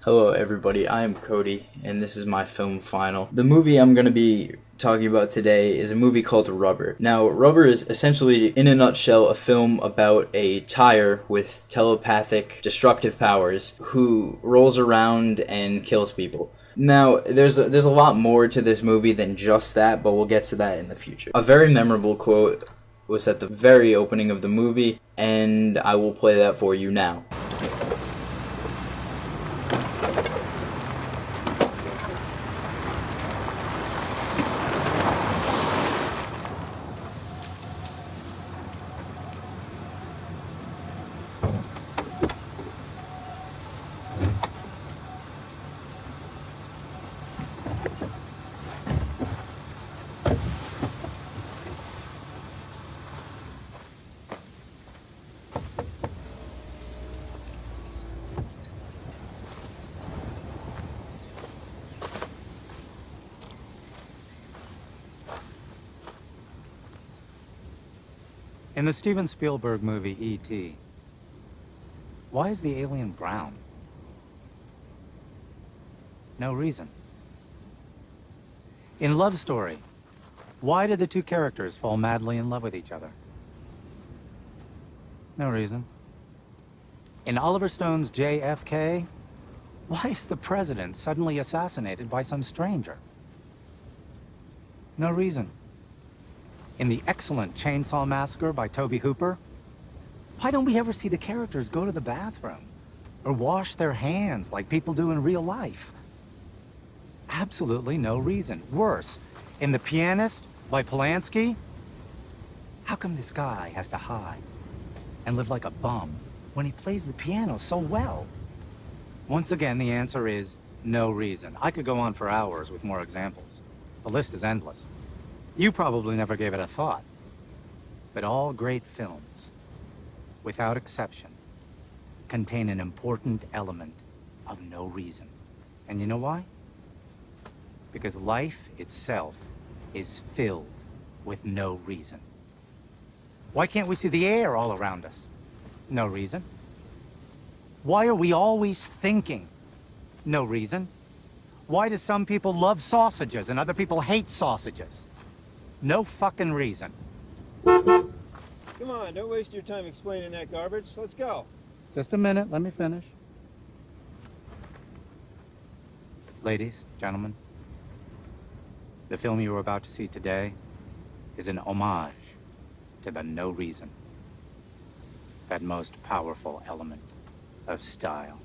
Hello everybody, I am Cody, and this is my film final. The movie I'm going to be talking about today is a movie called Rubber. Now, Rubber is essentially, in a nutshell, a film about a tire with telepathic destructive powers who rolls around and kills people. Now, there's a lot more to this movie than just that, but we'll get to that in the future. A very memorable quote was at the very opening of the movie, and I will play that for you now. In the Steven Spielberg movie E.T., why is the alien brown? No reason. In Love Story, why did the two characters fall madly in love with each other? No reason. In Oliver Stone's JFK, why is the president suddenly assassinated by some stranger? No reason. In the excellent Chainsaw Massacre by Tobe Hooper, why don't we ever see the characters go to the bathroom or wash their hands like people do in real life? Absolutely no reason. Worse, in The Pianist by Polanski, how come this guy has to hide and live like a bum when he plays the piano so well? Once again, the answer is no reason. I could go on for hours with more examples. The list is endless. You probably never gave it a thought, but all great films, without exception, contain an important element of no reason. And you know why? Because life itself is filled with no reason. Why can't we see the air all around us? No reason. Why are we always thinking? No reason. Why do some people love sausages and other people hate sausages? No fucking reason. Come on, don't waste your time explaining that garbage. Let's go. Just a minute, let me finish. Ladies, gentlemen, the film you are about to see today is an homage to the no reason, that most powerful element of style.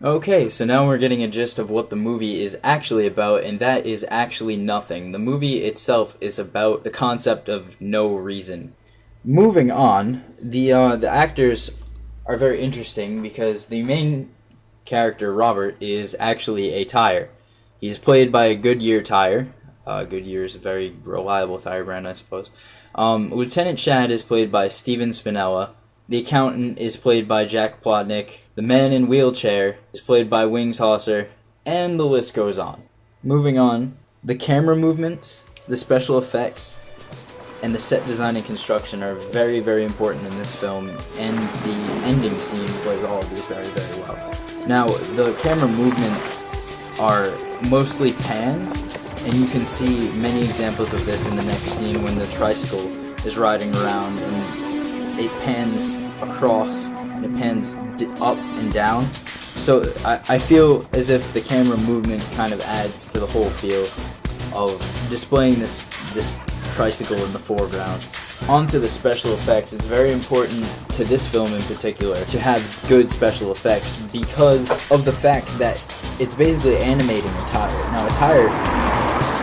Okay, so now we're getting a gist of what the movie is actually about, and that is actually nothing. The movie itself is about the concept of no reason. Moving on, the actors are very interesting because the main character, Robert, is actually a tire. He's played by a Goodyear tire. Goodyear is a very reliable tire brand, I suppose. Lieutenant Shad is played by Steven Spinella. The accountant is played by Jack Plotnick. The man in wheelchair is played by Wings Hauser. And the list goes on. Moving on, the camera movements, the special effects, and the set design and construction are very, very important in this film, and the ending scene plays all of these very, very well. Now, the camera movements are mostly pans, and you can see many examples of this in the next scene when the tricycle is riding around and it pans across and it pans up and down. So I feel as if the camera movement kind of adds to the whole feel of displaying this tricycle in the foreground. Onto the special effects, it's very important to this film in particular to have good special effects because of the fact that it's basically animating a tire. Now a tire,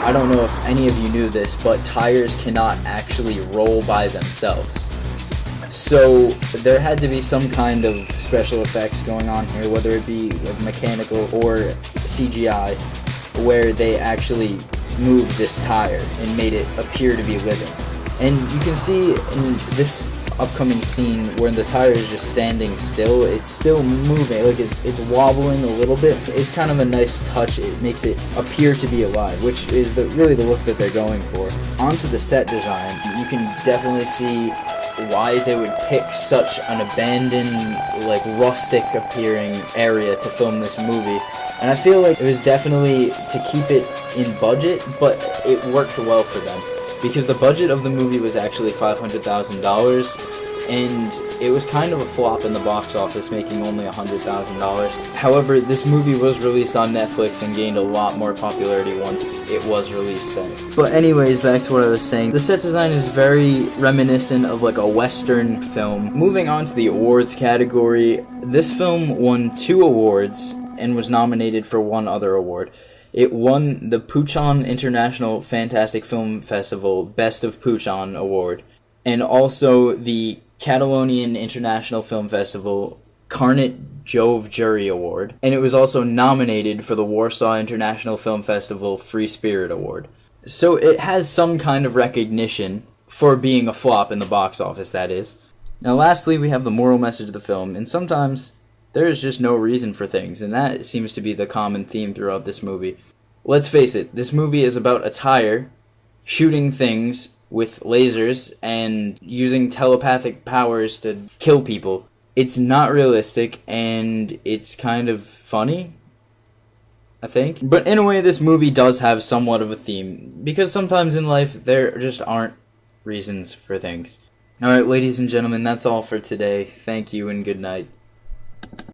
I don't know if any of you knew this, but tires cannot actually roll by themselves. So there had to be some kind of special effects going on here, whether it be like mechanical or CGI, where they actually moved this tire and made it appear to be living. And you can see in this upcoming scene where the tire is just standing still. It's still moving, like it's wobbling a little bit. It's kind of a nice touch. It makes it appear to be alive, which is really the look that they're going for. Onto the set design, you can definitely see why they would pick such an abandoned, like rustic appearing area to film this movie. And I feel like it was definitely to keep it in budget, but it worked well for them. Because the budget of the movie was actually $500,000, and it was kind of a flop in the box office, making only $100,000. However, this movie was released on Netflix and gained a lot more popularity once it was released then. But anyways, back to what I was saying. The set design is very reminiscent of like a Western film. Moving on to the awards category, this film won 2 awards and was nominated for 1 other award. It won the Puchon International Fantastic Film Festival Best of Puchon Award, and also the Catalonian International Film Festival Carnet Jove Jury Award, and it was also nominated for the Warsaw International Film Festival Free Spirit Award. So it has some kind of recognition for being a flop in the box office, that is. Now lastly, we have the moral message of the film, and sometimes there is just no reason for things, and that seems to be the common theme throughout this movie. Let's face it, this movie is about a tire shooting things with lasers and using telepathic powers to kill people. It's not realistic, and it's kind of funny, I think. But in a way, this movie does have somewhat of a theme, because sometimes in life, there just aren't reasons for things. Alright, ladies and gentlemen, that's all for today. Thank you and good night.